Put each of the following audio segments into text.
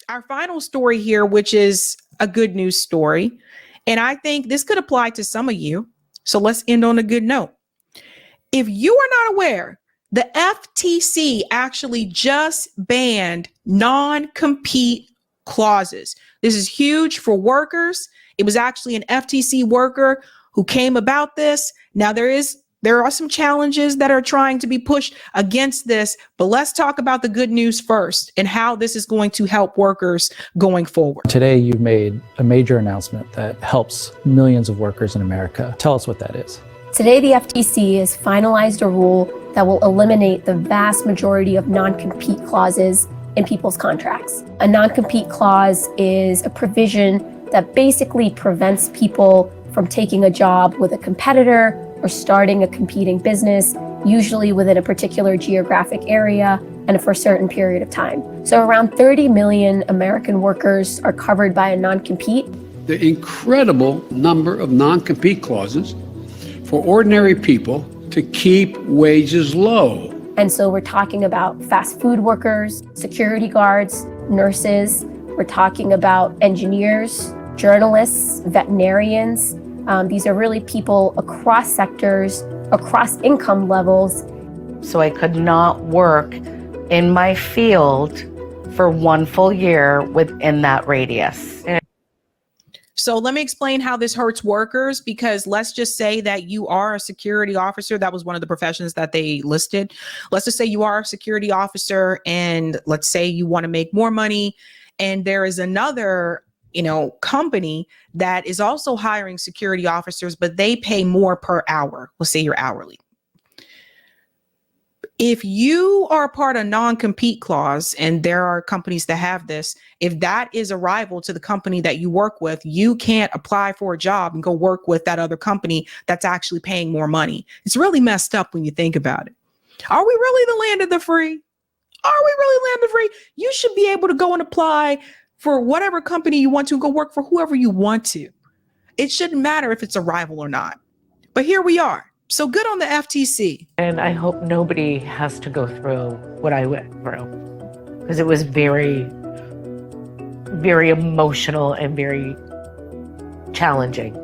Our final story here, which is a good news story, and I think this could apply to some of you. So let's end on a good note. If you are not aware, the FTC actually just banned non-compete clauses. This is huge for workers. It was actually an FTC worker who came about this. Now there are some challenges that are trying to be pushed against this, but let's talk about the good news first and how this is going to help workers going forward. Today, you've made a major announcement that helps millions of workers in America. Tell us what that is. Today, the FTC has finalized a rule that will eliminate the vast majority of non-compete clauses in people's contracts. A non-compete clause is a provision that basically prevents people from taking a job with a competitor or starting a competing business, usually within a particular geographic area and for a certain period of time. So around 30 million American workers are covered by a non-compete. The incredible number of non-compete clauses for ordinary people to keep wages low. And so we're talking about fast food workers, security guards, nurses. We're talking about engineers, journalists, veterinarians. These are really people across sectors, across income levels. So I could not work in my field for 1 full year within that radius. So let me explain how this hurts workers, because let's just say that you are a security officer. That was one of the professions that they listed. Let's just say you are a security officer, and let's say you want to make more money, and there is another company that is also hiring security officers, but they pay more per hour. Let's say you're hourly. If you are a part of non-compete clause, and there are companies that have this, if that is a rival to the company that you work with, you can't apply for a job and go work with that other company that's actually paying more money. It's really messed up when you think about it. Are we really the land of the free? Are we really land of the free? You should be able to go and apply for whatever company you want to, go work for whoever you want to. It shouldn't matter if it's a rival or not. But here we are. So good on the FTC. And I hope nobody has to go through what I went through, because it was very, very emotional and very challenging.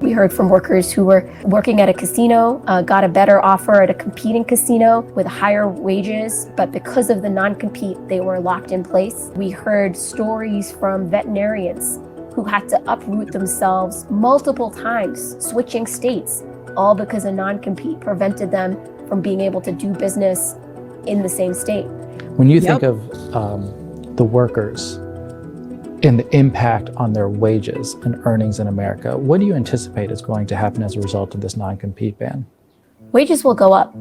We heard from workers who were working at a casino, got a better offer at a competing casino with higher wages, but because of the non-compete, they were locked in place. We heard stories from veterinarians who had to uproot themselves multiple times, switching states, all because a non-compete prevented them from being able to do business in the same state. When you think of the workers and the impact on their wages and earnings in America, what do you anticipate is going to happen as a result of this non-compete ban? Wages will go up.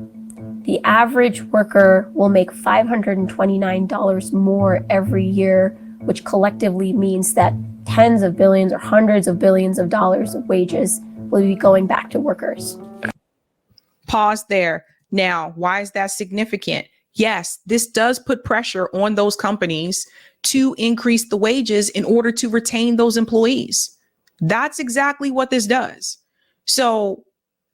The average worker will make $529 more every year, which collectively means that tens of billions or hundreds of billions of dollars of wages will be going back to workers. Pause there. Now, why is that significant? Yes, this does put pressure on those companies to increase the wages in order to retain those employees. That's exactly what this does. So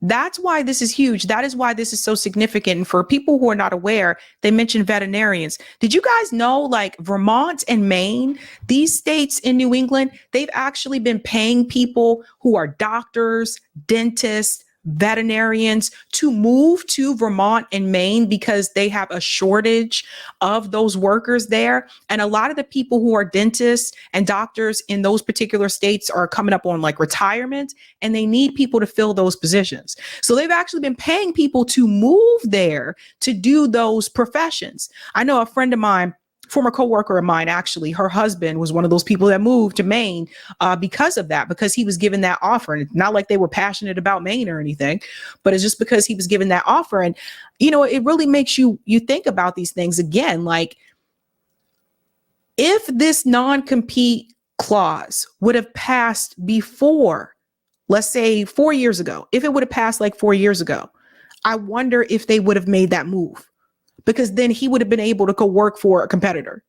that's why this is huge. That is why this is so significant. And for people who are not aware, they mentioned veterinarians. Did you guys know, like Vermont and Maine, these states in New England, they've actually been paying people who are doctors, dentists, veterinarians to move to Vermont and Maine because they have a shortage of those workers there. And a lot of the people who are dentists and doctors in those particular states are coming up on like retirement, and they need people to fill those positions. So they've actually been paying people to move there to do those professions. I know a friend of mine, former coworker of mine, actually, her husband was one of those people that moved to Maine because of that, because he was given that offer. And it's not like they were passionate about Maine or anything, but it's just because he was given that offer. And, it really makes you think about these things again. Like, if this non-compete clause would have passed before, let's say 4 years ago, if it would have passed like 4 years ago, I wonder if they would have made that move, because then he would have been able to go work for a competitor.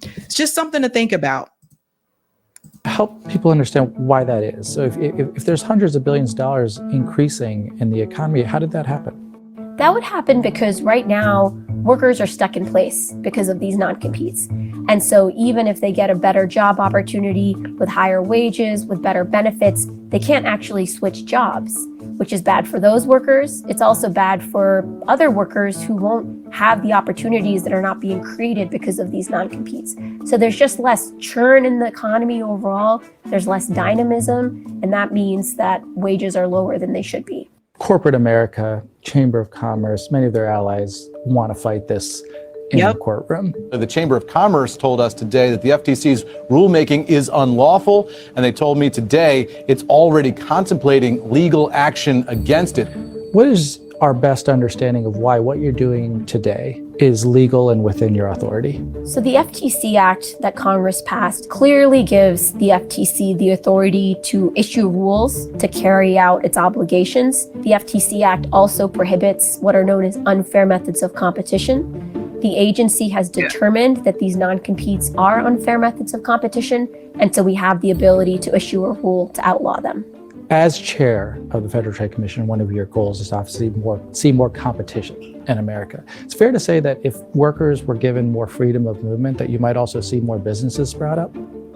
It's just something to think about. Help people understand why that is. So if there's hundreds of billions of dollars increasing in the economy, how did that happen? That would happen because right now, workers are stuck in place because of these non-competes. And so even if they get a better job opportunity with higher wages, with better benefits, they can't actually switch jobs, which is bad for those workers. It's also bad for other workers who won't have the opportunities that are not being created because of these non-competes. So there's just less churn in the economy overall. There's less dynamism, and that means that wages are lower than they should be. Corporate America, Chamber of Commerce, many of their allies want to fight this in the courtroom. The Chamber of Commerce told us today that the FTC's rulemaking is unlawful, and they told me today it's already contemplating legal action against it. What is our best understanding of why what you're doing today is legal and within your authority? So the FTC Act that Congress passed clearly gives the FTC the authority to issue rules to carry out its obligations. The FTC Act also prohibits what are known as unfair methods of competition. The agency has determined that these non-competes are unfair methods of competition, and so we have the ability to issue a rule to outlaw them. As chair of the Federal Trade Commission, one of your goals is to obviously see more competition in America. It's fair to say that if workers were given more freedom of movement, that you might also see more businesses sprout up?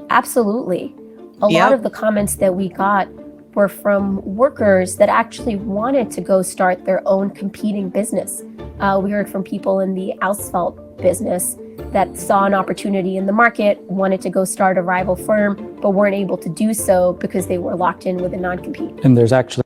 Absolutely. A lot of the comments that we got were from workers that actually wanted to go start their own competing business. We heard from people in the asphalt business that saw an opportunity in the market, wanted to go start a rival firm, but weren't able to do so because they were locked in with a non-compete. And there's actually...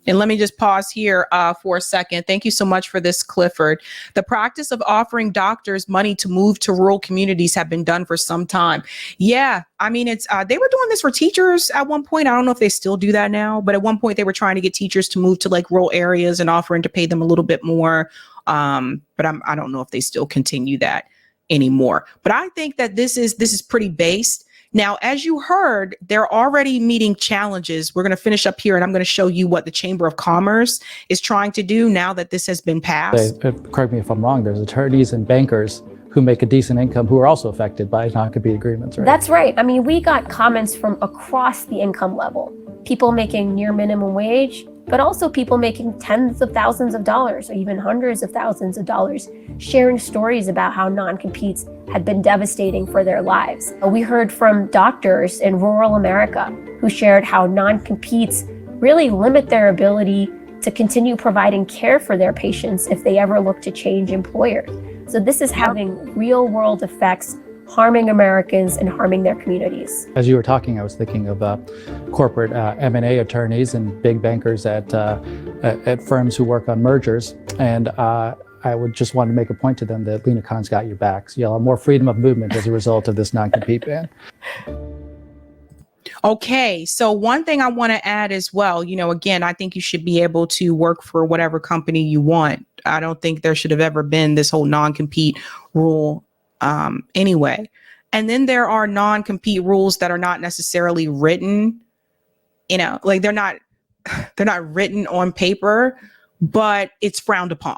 And let me just pause here for a second. Thank you so much for this, Clifford. The practice of offering doctors money to move to rural communities have been done for some time. Yeah, I mean, it's they were doing this for teachers at one point. I don't know if they still do that now, but at one point they were trying to get teachers to move to like rural areas and offering to pay them a little bit more. But I don't know if they still continue that anymore. But I think that this is pretty based. Now, as you heard, they're already meeting challenges. We're going to finish up here, and I'm going to show you what the Chamber of Commerce is trying to do now that this has been passed. Correct me if I'm wrong, there's attorneys and bankers who make a decent income who are also affected by non-compete agreements, right? That's right. I mean, we got comments from across the income level. People making near minimum wage, but also people making tens of thousands of dollars or even hundreds of thousands of dollars, sharing stories about how non-competes had been devastating for their lives. We heard from doctors in rural America who shared how non-competes really limit their ability to continue providing care for their patients if they ever look to change employers. So this is having real world effects, harming Americans and harming their communities. As you were talking, I was thinking of corporate M&A attorneys and big bankers at firms who work on mergers. And I would just want to make a point to them that Lena Khan's got your back. So you'll have more freedom of movement as a result of this non-compete ban. Okay, so one thing I want to add as well, you know, again, I think you should be able to work for whatever company you want. I don't think there should have ever been this whole non-compete rule anyway. And then there are non-compete rules that are not necessarily written, you know, like they're not written on paper, but it's frowned upon,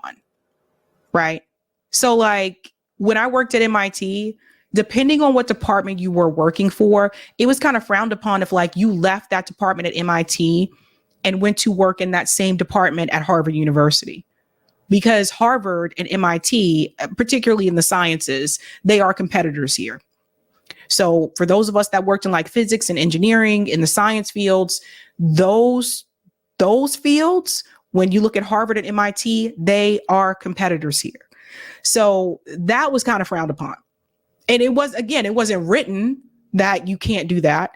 right? So like when I worked at MIT, depending on what department you were working for, it was kind of frowned upon if like you left that department at MIT and went to work in that same department at Harvard University. Because Harvard and MIT, particularly in the sciences, they are competitors here. So for those of us that worked in like physics and engineering in the science fields, those fields, when you look at Harvard and MIT, they are competitors here. So that was kind of frowned upon. And it was, again, it wasn't written that you can't do that,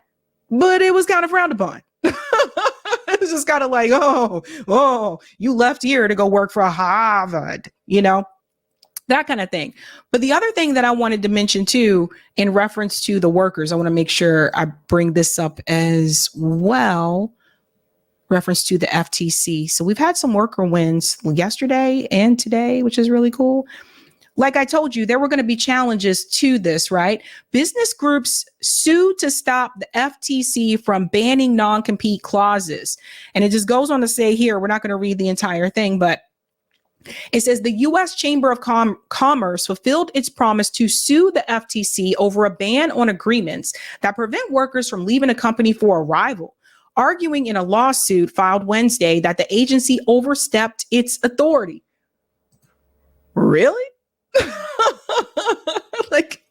but it was kind of frowned upon. It was just kind of like, oh, you left here to go work for Harvard, you know, that kind of thing. But the other thing that I wanted to mention too, in reference to the workers, I want to make sure I bring this up as well, reference to the FTC. So we've had some worker wins yesterday and today, which is really cool. Like I told you, there were going to be challenges to this, right? Business groups sued to stop the FTC from banning non-compete clauses. And it just goes on to say here, we're not going to read the entire thing, but it says the U.S. Chamber of Commerce fulfilled its promise to sue the FTC over a ban on agreements that prevent workers from leaving a company for a rival, arguing in a lawsuit filed Wednesday that the agency overstepped its authority. Really? Like,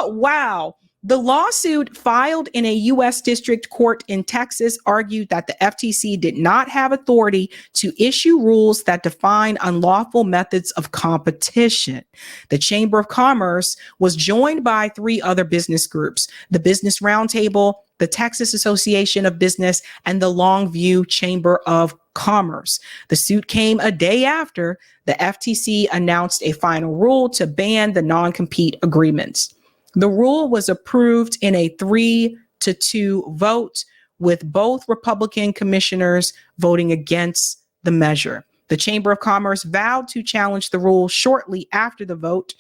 wow. The lawsuit filed in a U.S. district court in Texas argued that the FTC did not have authority to issue rules that define unlawful methods of competition. The Chamber of Commerce was joined by 3 other business groups: the Business Roundtable, the Texas Association of Business, and the Longview Chamber of Commerce. The suit came a day after the FTC announced a final rule to ban the non-compete agreements. The rule was approved in a 3-2 vote, with both Republican commissioners voting against the measure. The Chamber of Commerce vowed to challenge the rule shortly after the vote.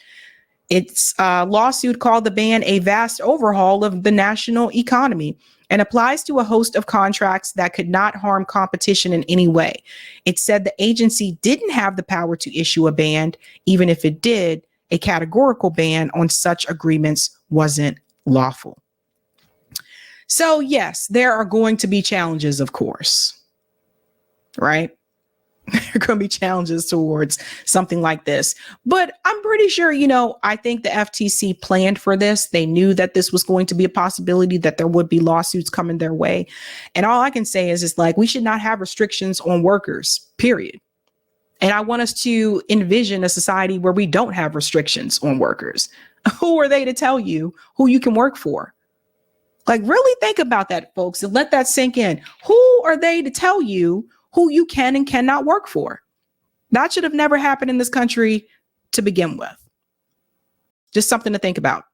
Its lawsuit called the ban a vast overhaul of the national economy and applies to a host of contracts that could not harm competition in any way. It said the agency didn't have the power to issue a ban. Even if it did, a categorical ban on such agreements wasn't lawful. So yes, there are going to be challenges, of course, right? There are going to be challenges towards something like this. But I'm pretty sure, I think the FTC planned for this. They knew that this was going to be a possibility, that there would be lawsuits coming their way. And all I can say is, we should not have restrictions on workers, period. And I want us to envision a society where we don't have restrictions on workers. Who are they to tell you who you can work for? Really think about that, folks, and let that sink in. Who are they to tell you who you can and cannot work for? That should have never happened in this country to begin with. Just something to think about.